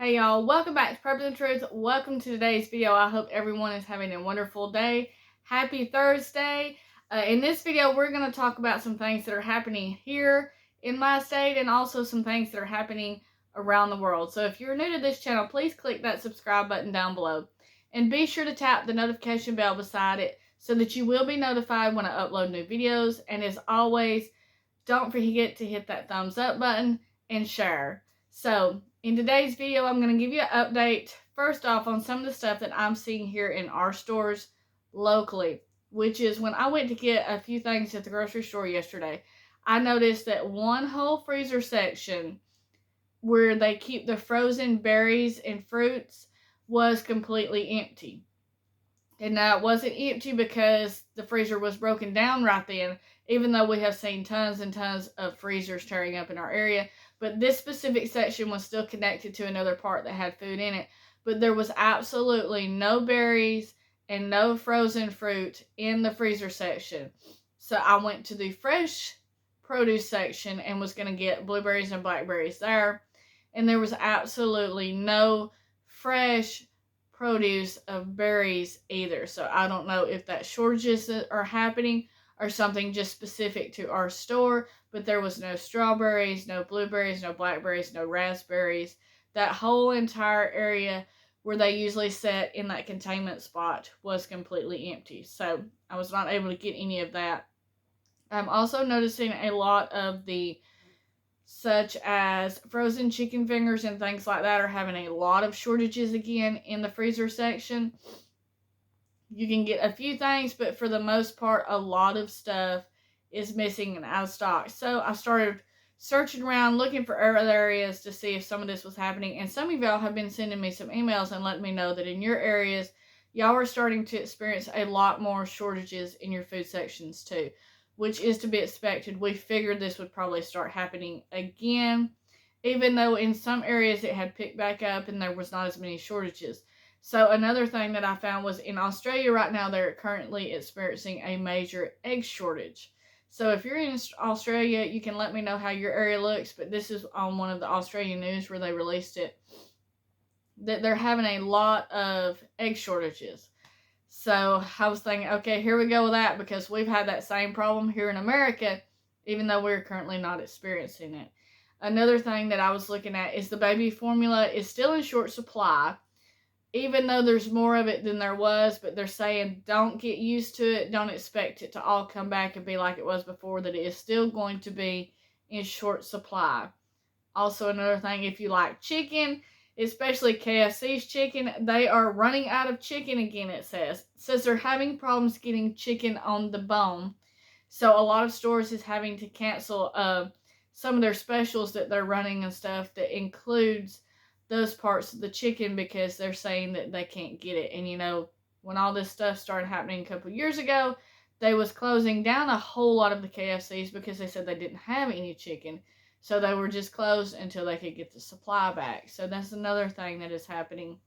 Hey y'all, welcome back to Purpose and Truth. Welcome to today's video. I hope everyone is having a wonderful day. Happy Thursday. In this video, we're going to talk about some things that are happening here in my state and also some things that are happening around the world. So if you're new to this channel, please click that subscribe button down below. And be sure to tap the notification bell beside it so that you will be notified when I upload new videos. And as always, don't forget to hit that thumbs up button and share. So, in today's video, I'm going to give you an update, first off, on some of the stuff that I'm seeing here in our stores locally, which is when I went to get a few things at the grocery store yesterday, I noticed that one whole freezer section where they keep the frozen berries and fruits was completely empty. And now it wasn't empty because the freezer was broken down right then, even though we have seen tons and tons of freezers tearing up in our area. But this specific section was still connected to another part that had food in it. But there was absolutely no berries and no frozen fruit in the freezer section. So I went to the fresh produce section and was going to get blueberries and blackberries there. And there was absolutely no fresh produce of berries either. So I don't know if that shortages are happening or something just specific to our store, but there was no strawberries, no blueberries, no blackberries, no raspberries. That whole entire area where they usually set in that containment spot was completely empty. So I was not able to get any of that. I'm also noticing a lot of the such as frozen chicken fingers and things like that are having a lot of shortages again in the freezer section. You can get a few things, but for the most part, a lot of stuff is missing and out of stock. So I started searching around, looking for other areas to see if some of this was happening. And some of y'all have been sending me some emails and letting me know that in your areas, y'all are starting to experience a lot more shortages in your food sections too, which is to be expected. We figured this would probably start happening again, even though in some areas it had picked back up and there was not as many shortages. So another thing that I found was in Australia right now, they're currently experiencing a major egg shortage. So if you're in Australia, you can let me know how your area looks, but this is on one of the Australian news where they released it, that they're having a lot of egg shortages. So I was thinking, okay, here we go with that, because we've had that same problem here in America, even though we're currently not experiencing it. Another thing that I was looking at is the baby formula is still in short supply, even though there's more of it than there was, but they're saying don't get used to it. Don't expect it to all come back and be like it was before, that it is still going to be in short supply. Also, another thing, if you like chicken, especially KFC's chicken, they are running out of chicken again, it says. It says they're having problems getting chicken on the bone. So a lot of stores is having to cancel some of their specials that they're running and stuff that includes those parts of the chicken, because they're saying that they can't get it. And you know, when all this stuff started happening a couple years ago, they was closing down a whole lot of the KFCs because they said they didn't have any chicken. So they were just closed until they could get the supply back. So that's another thing that is happening.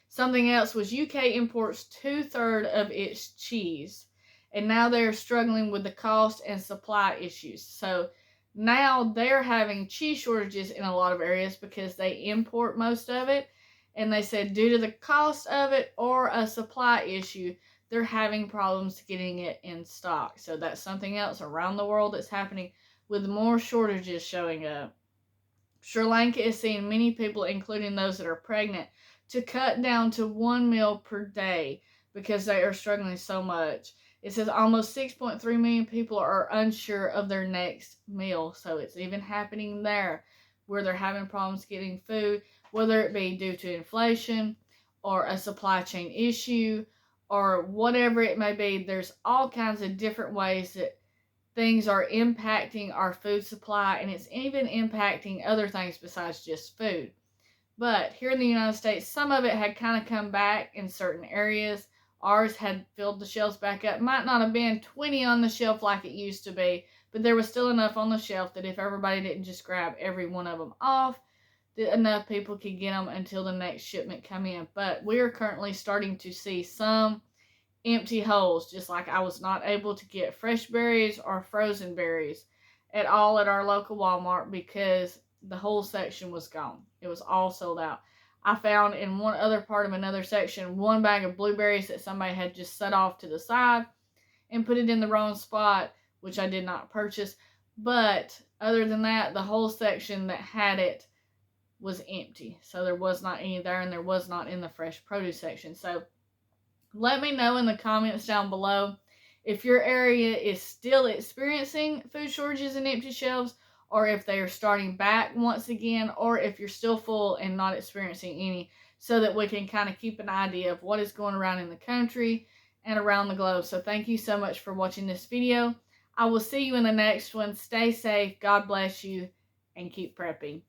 Something else was UK imports 2/3 of its cheese. And now they're struggling with the cost and supply issues. So now they're having cheese shortages in a lot of areas because they import most of it. And they said due to the cost of it or a supply issue, they're having problems getting it in stock. So that's something else around the world that's happening, with more shortages showing up. Sri Lanka is seeing many people, including those that are pregnant, to cut down to 1 meal per day because they are struggling so much. It says almost 6.3 million people are unsure of their next meal. So it's even happening there, where they're having problems getting food, whether it be due to inflation or a supply chain issue or whatever it may be. There's all kinds of different ways that things are impacting our food supply, and it's even impacting other things besides just food. But here in the United States, some of it had kind of come back in certain areas. Ours had filled the shelves back up. Might not have been 20 on the shelf like it used to be, but there was still enough on the shelf that if everybody didn't just grab every one of them off, that enough people could get them until the next shipment come in. But we are currently starting to see some empty holes, just like I was not able to get fresh berries or frozen berries at all at our local Walmart because the whole section was gone. It was all sold out. I found in one other part of another section one bag of blueberries that somebody had just set off to the side and put it in the wrong spot, which I did not purchase. But other than that, the whole section that had it was empty. So there was not any there, and there was not in the fresh produce section. So let me know in the comments down below if your area is still experiencing food shortages and empty shelves, or if they are starting back once again, or if you're still full and not experiencing any, so that we can kind of keep an idea of what is going around in the country and around the globe. So thank you so much for watching this video. I will see you in the next one. Stay safe, God bless you, and keep prepping.